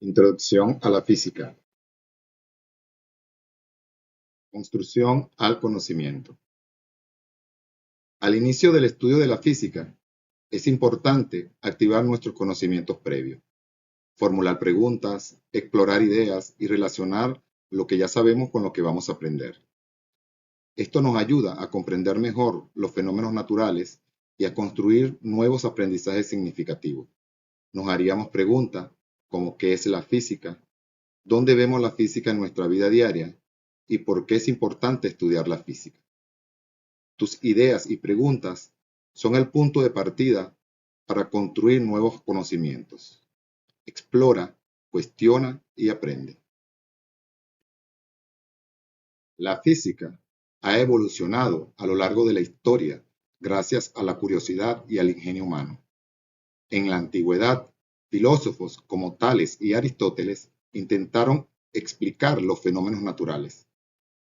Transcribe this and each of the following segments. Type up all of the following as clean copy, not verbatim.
Introducción a la física. Construcción al conocimiento. Al inicio del estudio de la física, es importante activar nuestros conocimientos previos, formular preguntas, explorar ideas y relacionar lo que ya sabemos con lo que vamos a aprender. Esto nos ayuda a comprender mejor los fenómenos naturales y a construir nuevos aprendizajes significativos. Nos haríamos preguntas como ¿qué es la física? ¿Dónde vemos la física en nuestra vida diaria? ¿Y por qué es importante estudiar la física? Tus ideas y preguntas son el punto de partida para construir nuevos conocimientos. Explora, cuestiona y aprende. La física ha evolucionado a lo largo de la historia gracias a la curiosidad y al ingenio humano. En la antigüedad, filósofos como Tales y Aristóteles intentaron explicar los fenómenos naturales.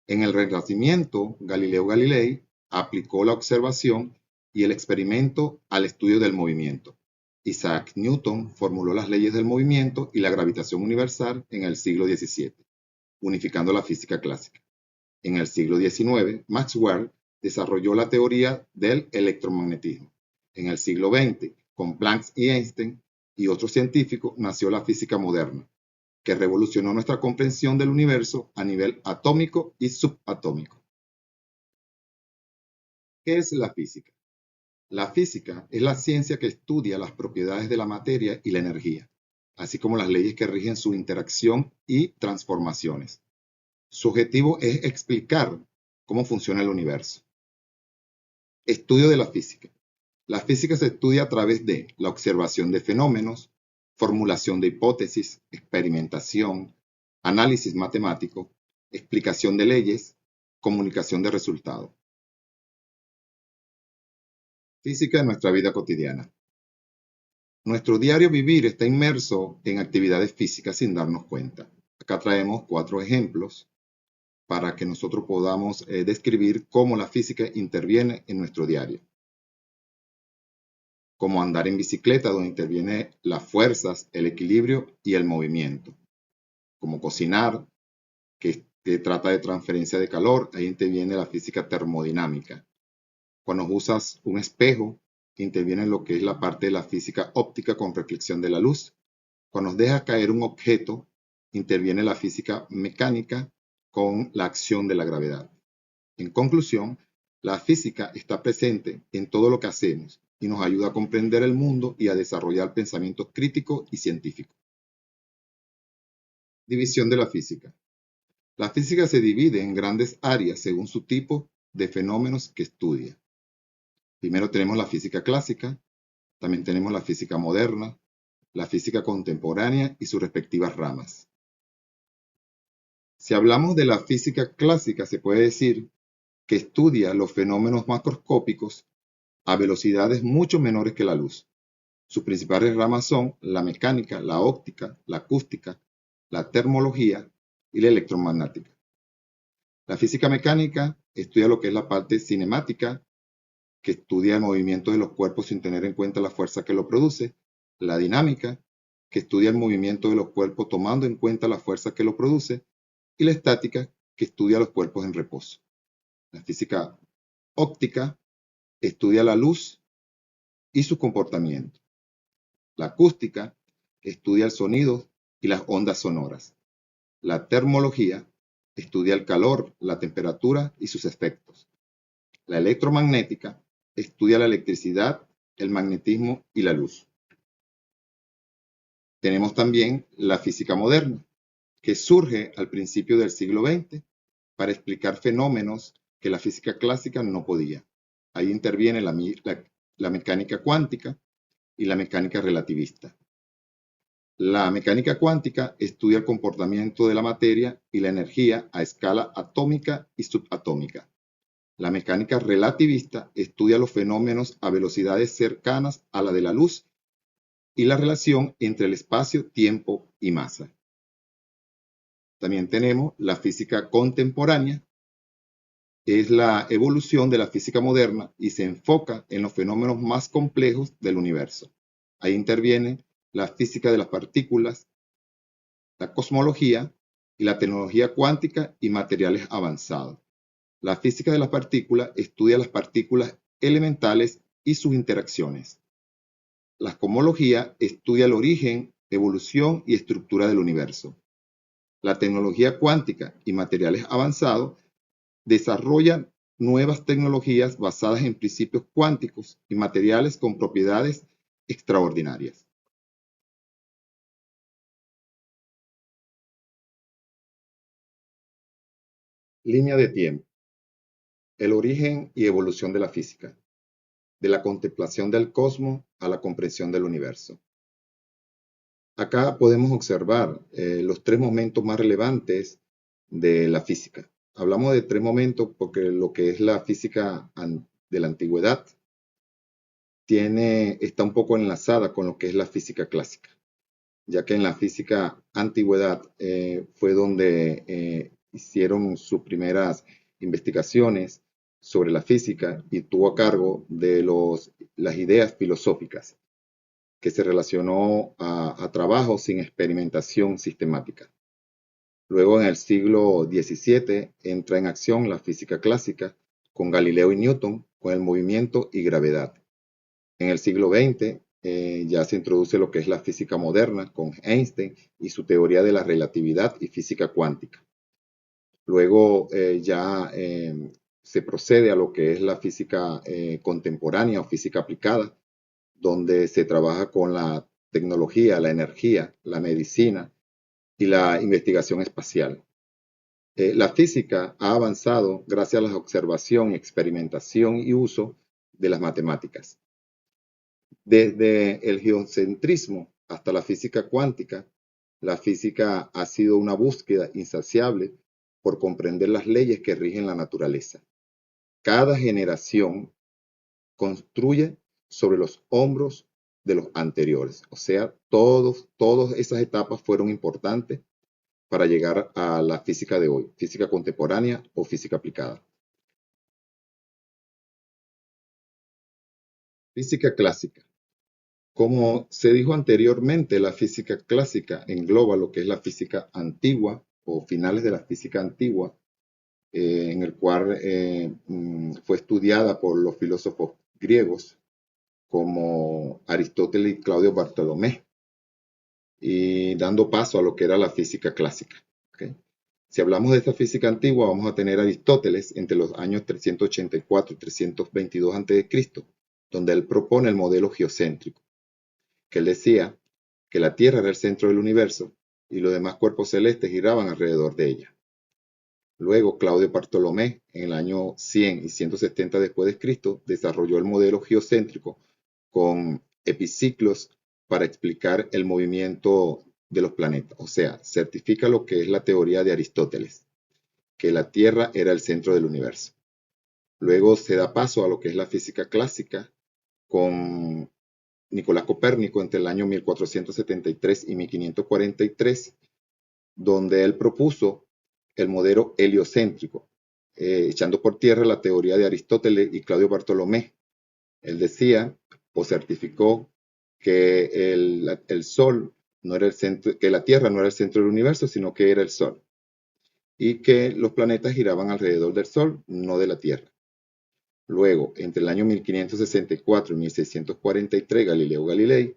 En el Renacimiento, Galileo Galilei aplicó la observación y el experimento al estudio del movimiento. Isaac Newton formuló las leyes del movimiento y la gravitación universal en el siglo XVII, unificando la física clásica. En el siglo XIX, Maxwell desarrolló la teoría del electromagnetismo. En el siglo XX, con Planck y Einstein y otros científicos, nació la física moderna, que revolucionó nuestra comprensión del universo a nivel atómico y subatómico. ¿Qué es la física? La física es la ciencia que estudia las propiedades de la materia y la energía, así como las leyes que rigen su interacción y transformaciones. Su objetivo es explicar cómo funciona el universo. Estudio de la física. La física se estudia a través de la observación de fenómenos, formulación de hipótesis, experimentación, análisis matemático, explicación de leyes, comunicación de resultados. Física en nuestra vida cotidiana. Nuestro diario vivir está inmerso en actividades físicas sin darnos cuenta. Acá traemos 4 ejemplos para que nosotros podamos describir cómo la física interviene en nuestro diario. Como andar en bicicleta, donde interviene las fuerzas, el equilibrio y el movimiento. Como cocinar, que trata de transferencia de calor, ahí interviene la física termodinámica. Cuando usas un espejo, interviene lo que es la parte de la física óptica con reflexión de la luz. Cuando dejas caer un objeto, interviene la física mecánica con la acción de la gravedad. En conclusión, la física está presente en todo lo que hacemos y nos ayuda a comprender el mundo y a desarrollar pensamiento crítico y científico. División de la física. La física se divide en grandes áreas según su tipo de fenómenos que estudia. Primero tenemos la física clásica, también tenemos la física moderna, la física contemporánea y sus respectivas ramas. Si hablamos de la física clásica, se puede decir que estudia los fenómenos macroscópicos a velocidades mucho menores que la luz. Sus principales ramas son la mecánica, la óptica, la acústica, la termología y la electromagnética. La física mecánica estudia lo que es la parte cinemática, que estudia el movimiento de los cuerpos sin tener en cuenta la fuerza que lo produce, la dinámica, que estudia el movimiento de los cuerpos tomando en cuenta la fuerza que lo produce, y la estática, que estudia los cuerpos en reposo. La física óptica estudia la luz y su comportamiento. La acústica estudia el sonido y las ondas sonoras. La termología estudia el calor, la temperatura y sus efectos. La electromagnética estudia la electricidad, el magnetismo y la luz. Tenemos también la física moderna, que surge al principio del siglo XX para explicar fenómenos que la física clásica no podía. Ahí interviene la mecánica cuántica y la mecánica relativista. La mecánica cuántica estudia el comportamiento de la materia y la energía a escala atómica y subatómica. La mecánica relativista estudia los fenómenos a velocidades cercanas a la de la luz y la relación entre el espacio, tiempo y masa. También tenemos la física contemporánea, que es la evolución de la física moderna y se enfoca en los fenómenos más complejos del universo. Ahí interviene la física de las partículas, la cosmología y la tecnología cuántica y materiales avanzados. La física de las partículas estudia las partículas elementales y sus interacciones. La cosmología estudia el origen, evolución y estructura del universo. La tecnología cuántica y materiales avanzados desarrollan nuevas tecnologías basadas en principios cuánticos y materiales con propiedades extraordinarias. Línea de tiempo. El origen y evolución de la física. De la contemplación del cosmos a la comprensión del universo. Acá podemos observar los tres momentos más relevantes de la física. Hablamos de tres momentos porque lo que es la física de la antigüedad está un poco enlazada con lo que es la física clásica, ya que en la física antigüedad fue donde hicieron sus primeras investigaciones sobre la física y tuvo a cargo de las ideas filosóficas, que se relacionó a trabajos sin experimentación sistemática. Luego, en el siglo XVII, entra en acción la física clásica con Galileo y Newton, con el movimiento y gravedad. En el siglo XX ya se introduce lo que es la física moderna con Einstein y su teoría de la relatividad y física cuántica. Luego se procede a lo que es la física contemporánea o física aplicada, donde se trabaja con la tecnología, la energía, la medicina y la investigación espacial. La física ha avanzado gracias a la observación, experimentación y uso de las matemáticas. Desde el geocentrismo hasta la física cuántica, la física ha sido una búsqueda insaciable por comprender las leyes que rigen la naturaleza. Cada generación construye sobre los hombros de los anteriores. O sea, todas esas etapas fueron importantes para llegar a la física de hoy, física contemporánea o física aplicada. Física clásica. Como se dijo anteriormente, la física clásica engloba lo que es la física antigua o finales de la física antigua, en el cual fue estudiada por los filósofos griegos como Aristóteles y Claudio Bartolomé, y dando paso a lo que era la física clásica. ¿Okay? Si hablamos de esta física antigua, vamos a tener a Aristóteles entre los años 384 y 322 a.C., donde él propone el modelo geocéntrico, que él decía que la Tierra era el centro del universo y los demás cuerpos celestes giraban alrededor de ella. Luego, Claudio Bartolomé, en el año 100 y 170 después de Cristo, desarrolló el modelo geocéntrico con epiciclos para explicar el movimiento de los planetas. O sea, certifica lo que es la teoría de Aristóteles, que la Tierra era el centro del universo. Luego se da paso a lo que es la física clásica con Nicolás Copérnico entre el año 1473 y 1543, donde él propuso el modelo heliocéntrico, echando por tierra la teoría de Aristóteles y Claudio Bartolomé. Él decía o certificó que el Sol no era el centro, que la Tierra no era el centro del universo, sino que era el Sol, y que los planetas giraban alrededor del Sol, no de la Tierra. Luego, entre el año 1564 y 1643, Galileo Galilei,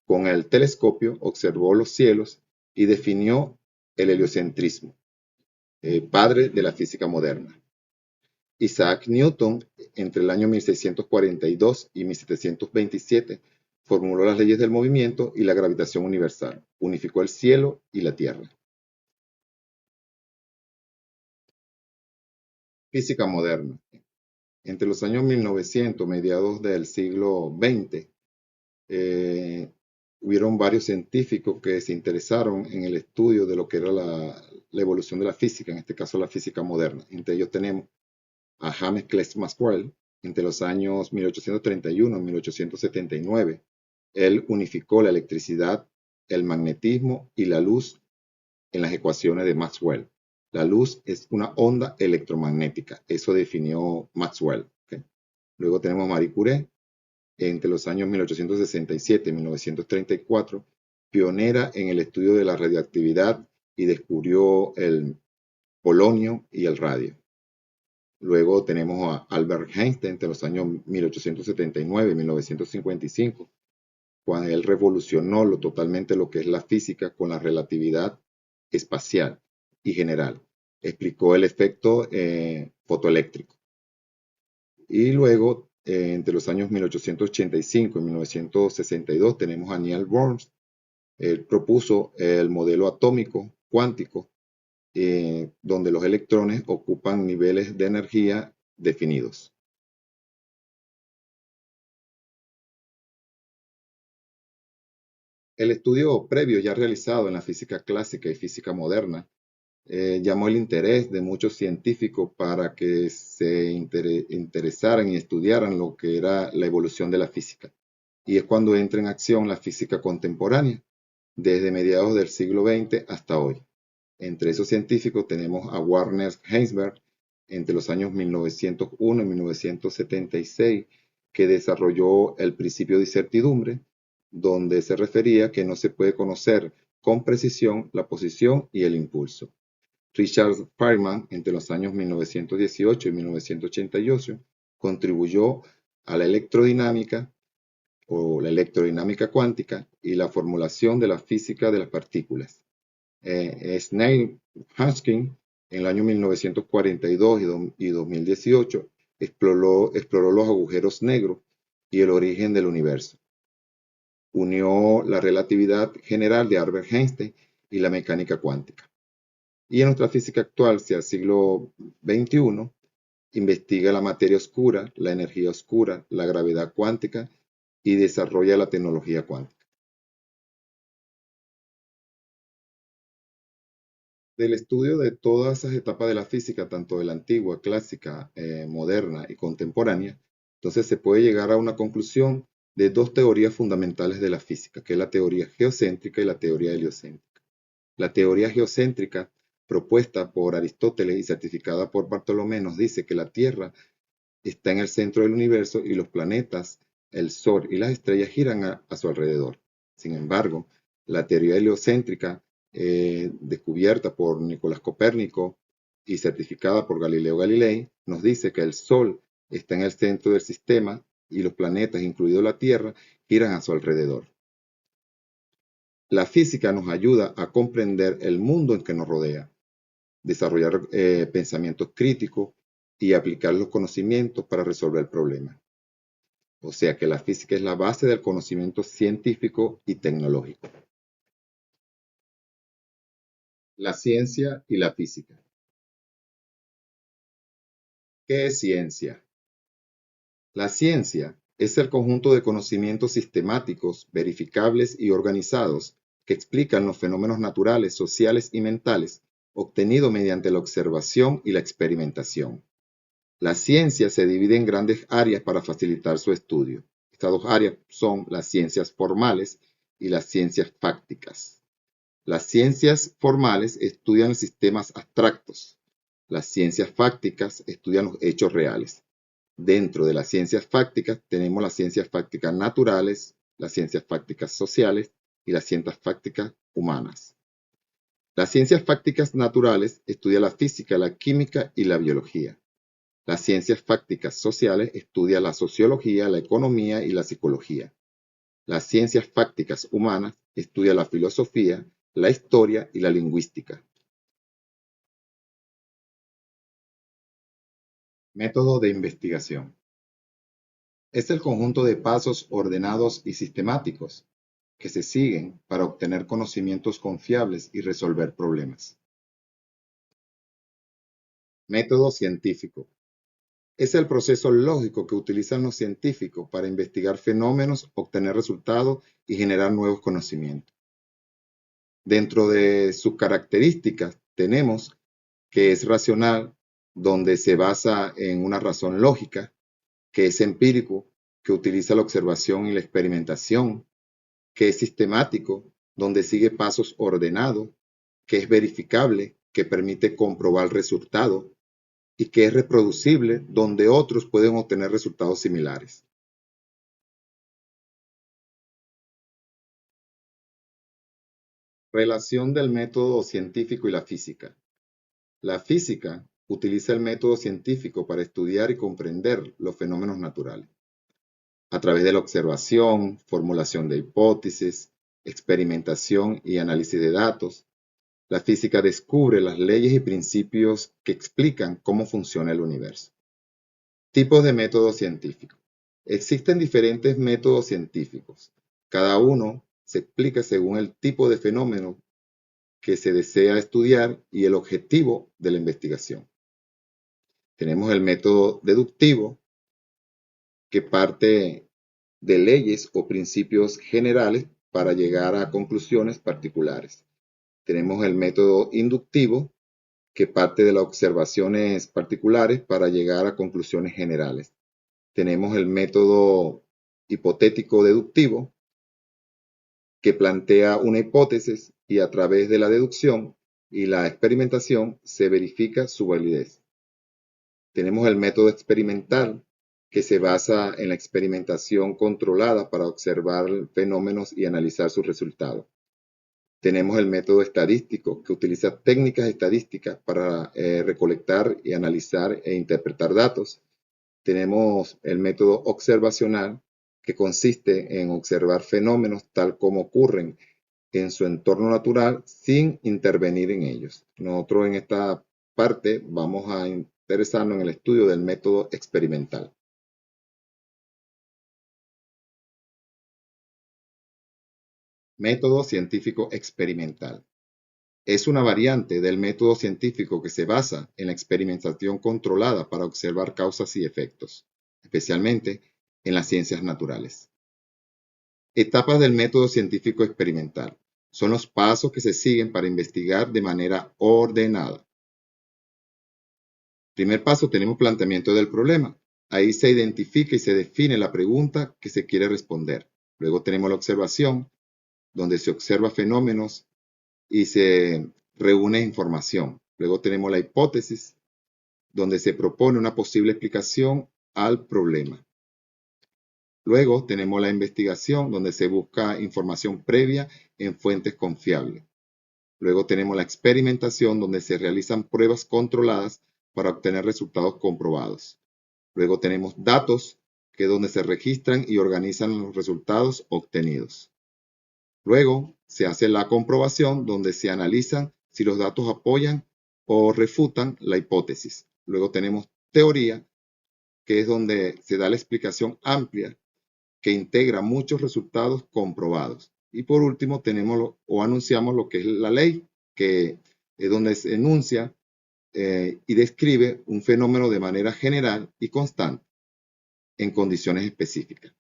con el telescopio, observó los cielos y definió el heliocentrismo, padre de la física moderna. Isaac Newton, entre el año 1642 y 1727, formuló las leyes del movimiento y la gravitación universal, unificó el cielo y la tierra. Física moderna. Entre los años 1900, mediados del siglo XX, hubieron varios científicos que se interesaron en el estudio de lo que era la evolución de la física, en este caso la física moderna. Entre ellos tenemos a James Clerk Maxwell, entre los años 1831 y 1879. Él unificó la electricidad, el magnetismo y la luz en las ecuaciones de Maxwell. La luz es una onda electromagnética, eso definió Maxwell. ¿Okay? Luego tenemos a Marie Curie, entre los años 1867 y 1934, pionera en el estudio de la radioactividad y descubrió el polonio y el radio. Luego tenemos a Albert Einstein entre los años 1879 y 1955, cuando él revolucionó totalmente lo que es la física con la relatividad espacial y general. Explicó el efecto fotoeléctrico. Y luego, entre los años 1885 y 1962, tenemos a Niels Bohr. Él propuso el modelo atómico cuántico, donde los electrones ocupan niveles de energía definidos. El estudio previo ya realizado en la física clásica y física moderna llamó el interés de muchos científicos para que se interesaran y estudiaran lo que era la evolución de la física. Y es cuando entra en acción la física contemporánea, desde mediados del siglo XX hasta hoy. Entre esos científicos tenemos a Werner Heisenberg, entre los años 1901 y 1976, que desarrolló el principio de incertidumbre, donde se refería que no se puede conocer con precisión la posición y el impulso. Richard Feynman, entre los años 1918 y 1988, contribuyó a la electrodinámica o la electrodinámica cuántica y la formulación de la física de las partículas. Neil Hodgkin, en el año 1942 y 2018, exploró los agujeros negros y el origen del universo. Unió la relatividad general de Albert Einstein y la mecánica cuántica. Y en nuestra física actual, hacia el siglo XXI, investiga la materia oscura, la energía oscura, la gravedad cuántica y desarrolla la tecnología cuántica. Del estudio de todas esas etapas de la física, tanto de la antigua, clásica, moderna y contemporánea, entonces se puede llegar a una conclusión de dos teorías fundamentales de la física, que es la teoría geocéntrica y la teoría heliocéntrica. La teoría geocéntrica, propuesta por Aristóteles y certificada por Bartolomé, nos dice que la Tierra está en el centro del universo y los planetas, el Sol y las estrellas giran a su alrededor. Sin embargo, la teoría heliocéntrica, descubierta por Nicolás Copérnico y certificada por Galileo Galilei, nos dice que el Sol está en el centro del sistema y los planetas, incluido la Tierra, giran a su alrededor. La física nos ayuda a comprender el mundo en que nos rodea, desarrollar pensamientos críticos y aplicar los conocimientos para resolver problemas. O sea que la física es la base del conocimiento científico y tecnológico. La ciencia y la física. ¿Qué es ciencia? La ciencia es el conjunto de conocimientos sistemáticos, verificables y organizados que explican los fenómenos naturales, sociales y mentales obtenidos mediante la observación y la experimentación. La ciencia se divide en grandes áreas para facilitar su estudio. Estas dos áreas son las ciencias formales y las ciencias fácticas. Las ciencias formales estudian los sistemas abstractos. Las ciencias fácticas estudian los hechos reales. Dentro de las ciencias fácticas tenemos las ciencias fácticas naturales, las ciencias fácticas sociales y las ciencias fácticas humanas. Las ciencias fácticas naturales estudian la física, la química y la biología. Las ciencias fácticas sociales estudian la sociología, la economía y la psicología. Las ciencias fácticas humanas estudian la filosofía, la historia y la lingüística. Método de investigación. Es el conjunto de pasos ordenados y sistemáticos que se siguen para obtener conocimientos confiables y resolver problemas. Método científico. Es el proceso lógico que utilizan los científicos para investigar fenómenos, obtener resultados y generar nuevos conocimientos. Dentro de sus características tenemos que es racional, donde se basa en una razón lógica, que es empírico, que utiliza la observación y la experimentación, que es sistemático, donde sigue pasos ordenados, que es verificable, que permite comprobar resultados, y que es reproducible, donde otros pueden obtener resultados similares. Relación del método científico y la física. La física utiliza el método científico para estudiar y comprender los fenómenos naturales. A través de la observación, formulación de hipótesis, experimentación y análisis de datos, la física descubre las leyes y principios que explican cómo funciona el universo. Tipos de métodos científicos. Existen diferentes métodos científicos. Cada uno se explica según el tipo de fenómeno que se desea estudiar y el objetivo de la investigación. Tenemos el método deductivo, que parte de leyes o principios generales para llegar a conclusiones particulares. Tenemos el método inductivo, que parte de las observaciones particulares para llegar a conclusiones generales. Tenemos el método hipotético deductivo, que plantea una hipótesis y a través de la deducción y la experimentación se verifica su validez. Tenemos el método experimental, que se basa en la experimentación controlada para observar fenómenos y analizar sus resultados. Tenemos el método estadístico, que utiliza técnicas estadísticas para recolectar y analizar e interpretar datos. Tenemos el método observacional, que consiste en observar fenómenos tal como ocurren en su entorno natural sin intervenir en ellos. Nosotros en esta parte vamos a interesarnos en el estudio del método experimental. Método científico experimental. Es una variante del método científico que se basa en la experimentación controlada para observar causas y efectos, especialmente en las ciencias naturales. Etapas del método científico experimental. Son los pasos que se siguen para investigar de manera ordenada. Primer paso, tenemos planteamiento del problema. Ahí se identifica y se define la pregunta que se quiere responder. Luego tenemos la observación, donde se observa fenómenos y se reúne información. Luego tenemos la hipótesis, donde se propone una posible explicación al problema. Luego tenemos la investigación, donde se busca información previa en fuentes confiables. Luego tenemos la experimentación, donde se realizan pruebas controladas para obtener resultados comprobados. Luego tenemos datos, que es donde se registran y organizan los resultados obtenidos. Luego se hace la comprobación, donde se analizan si los datos apoyan o refutan la hipótesis. Luego tenemos teoría, que es donde se da la explicación amplia que integra muchos resultados comprobados. Y por último tenemos o anunciamos lo que es la ley, que es donde se enuncia y describe un fenómeno de manera general y constante en condiciones específicas.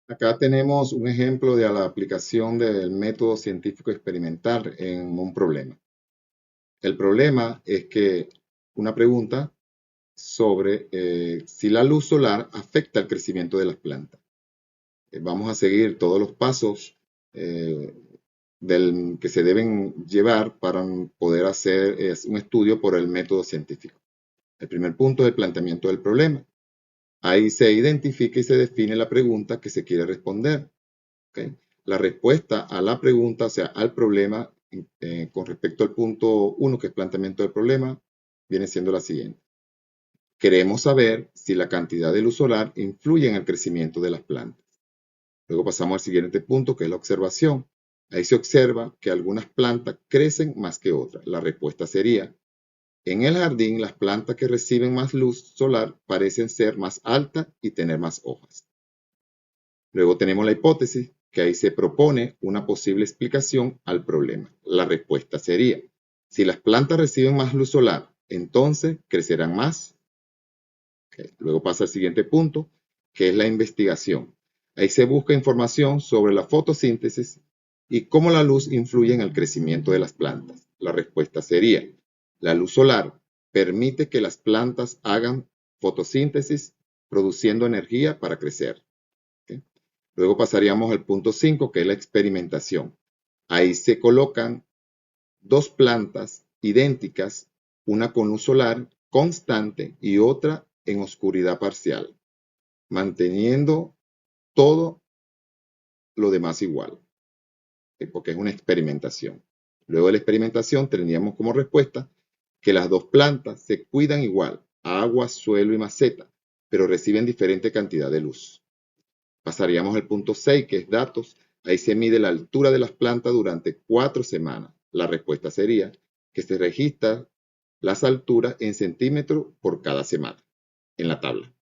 Acá tenemos un ejemplo de la aplicación del método científico experimental en un problema. El problema es que una pregunta sobre si la luz solar afecta el crecimiento de las plantas. Vamos a seguir todos los pasos que se deben llevar para poder hacer un estudio por el método científico. El primer punto es el planteamiento del problema. Ahí se identifica y se define la pregunta que se quiere responder. ¿Okay? La respuesta a la pregunta, o sea, al problema, con respecto al punto 1, que es planteamiento del problema, viene siendo la siguiente. queremos saber si la cantidad de luz solar influye en el crecimiento de las plantas. Luego pasamos al siguiente punto, que es la observación. Ahí se observa que algunas plantas crecen más que otras. La respuesta sería: en el jardín, las plantas que reciben más luz solar parecen ser más altas y tener más hojas. Luego tenemos la hipótesis, que ahí se propone una posible explicación al problema. La respuesta sería: si las plantas reciben más luz solar, entonces crecerán más. Luego pasa al siguiente punto, que es la investigación. Ahí se busca información sobre la fotosíntesis y cómo la luz influye en el crecimiento de las plantas. La respuesta sería: la luz solar permite que las plantas hagan fotosíntesis, produciendo energía para crecer. ¿Okay? Luego pasaríamos al punto 5, que es la experimentación. Ahí se colocan dos plantas idénticas, una con luz solar constante y otra en oscuridad parcial, manteniendo todo lo demás igual, porque es una experimentación. Luego de la experimentación tendríamos como respuesta que las dos plantas se cuidan igual, agua, suelo y maceta, pero reciben diferente cantidad de luz. Pasaríamos al punto 6, que es datos. Ahí se mide la altura de las plantas durante 4 semanas. La respuesta sería que se registra las alturas en centímetros por cada semana en la tabla.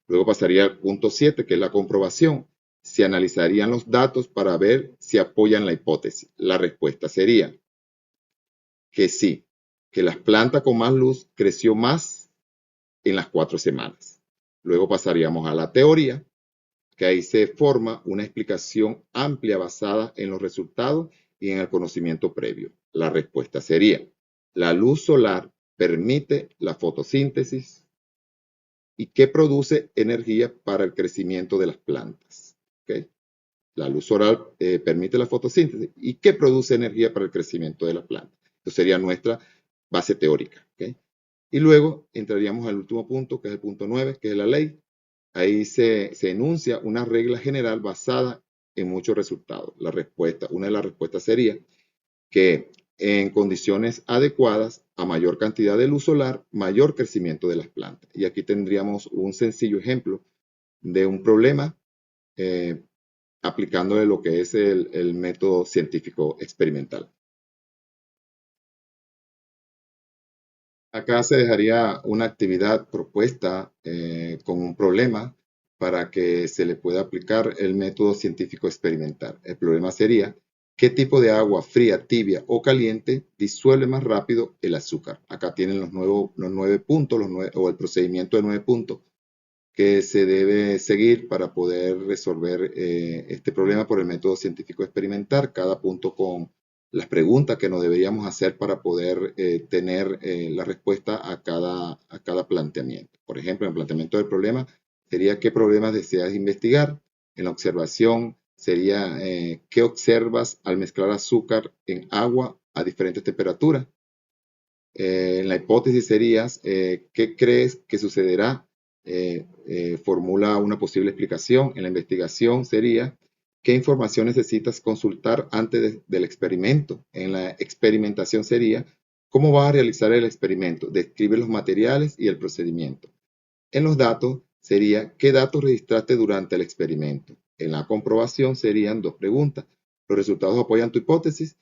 Luego pasaría al punto 7, que es la comprobación. Se analizarían los datos para ver si apoyan la hipótesis. La respuesta sería que sí, que las plantas con más luz creció más en las 4 semanas. Luego pasaríamos a la teoría, que ahí se forma una explicación amplia basada en los resultados y en el conocimiento previo. La respuesta sería: la luz solar permite la fotosíntesis y que produce energía para el crecimiento de las plantas. ¿Okay? La luz solar permite la fotosíntesis y que produce energía para el crecimiento de las plantas. Eso sería nuestra base teórica. ¿Okay? Y luego entraríamos al último punto, que es el punto 9, que es la ley. Ahí se enuncia una regla general basada en muchos resultados. Una de las respuestas sería que en condiciones adecuadas, a mayor cantidad de luz solar, mayor crecimiento de las plantas. Y aquí tendríamos un sencillo ejemplo de un problema aplicándole lo que es el método científico experimental. Acá se dejaría una actividad propuesta con un problema para que se le pueda aplicar el método científico experimental. El problema sería: ¿qué tipo de agua fría, tibia o caliente disuelve más rápido el azúcar? Acá tienen los 9 puntos, o el procedimiento de 9 puntos que se debe seguir para poder resolver este problema por el método científico experimental, cada punto con las preguntas que nos deberíamos hacer para poder tener la respuesta a cada planteamiento. Por ejemplo, en el planteamiento del problema sería: ¿qué problemas deseas investigar? En la observación sería: ¿qué observas al mezclar azúcar en agua a diferentes temperaturas? En la hipótesis sería: ¿qué crees que sucederá? Formula una posible explicación. En la investigación sería: ¿qué información necesitas consultar antes del experimento? En la experimentación sería: ¿cómo vas a realizar el experimento? Describe los materiales y el procedimiento. En los datos sería: ¿qué datos registraste durante el experimento? En la comprobación serían 2 preguntas: ¿los resultados apoyan tu hipótesis?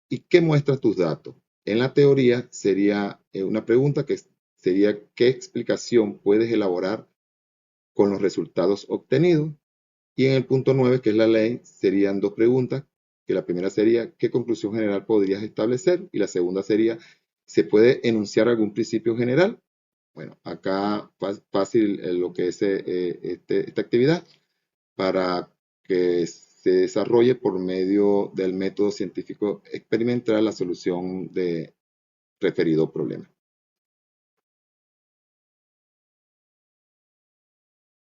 ¿Y qué muestran tus datos? En la teoría sería una pregunta que sería: ¿qué explicación puedes elaborar con los resultados obtenidos? Y en el punto 9, que es la ley, serían 2 preguntas, que la primera sería: ¿qué conclusión general podrías establecer? Y la segunda sería: ¿se puede enunciar algún principio general? Bueno, acá fácil lo que es esta actividad para que se desarrolle por medio del método científico experimental la solución de referido problema.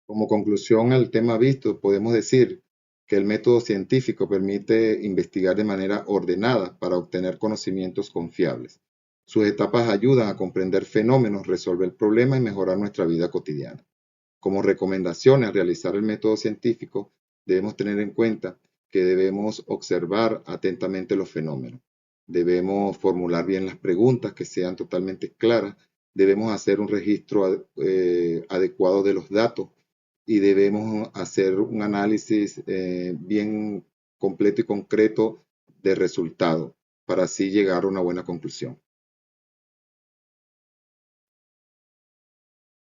Como conclusión al tema visto, podemos decir que el método científico permite investigar de manera ordenada para obtener conocimientos confiables. Sus etapas ayudan a comprender fenómenos, resolver problemas y mejorar nuestra vida cotidiana. Como recomendaciones al realizar el método científico, debemos tener en cuenta que debemos observar atentamente los fenómenos. Debemos formular bien las preguntas que sean totalmente claras. debemos hacer un registro adecuado de los datos y debemos hacer un análisis bien completo y concreto de resultados para así llegar a una buena conclusión.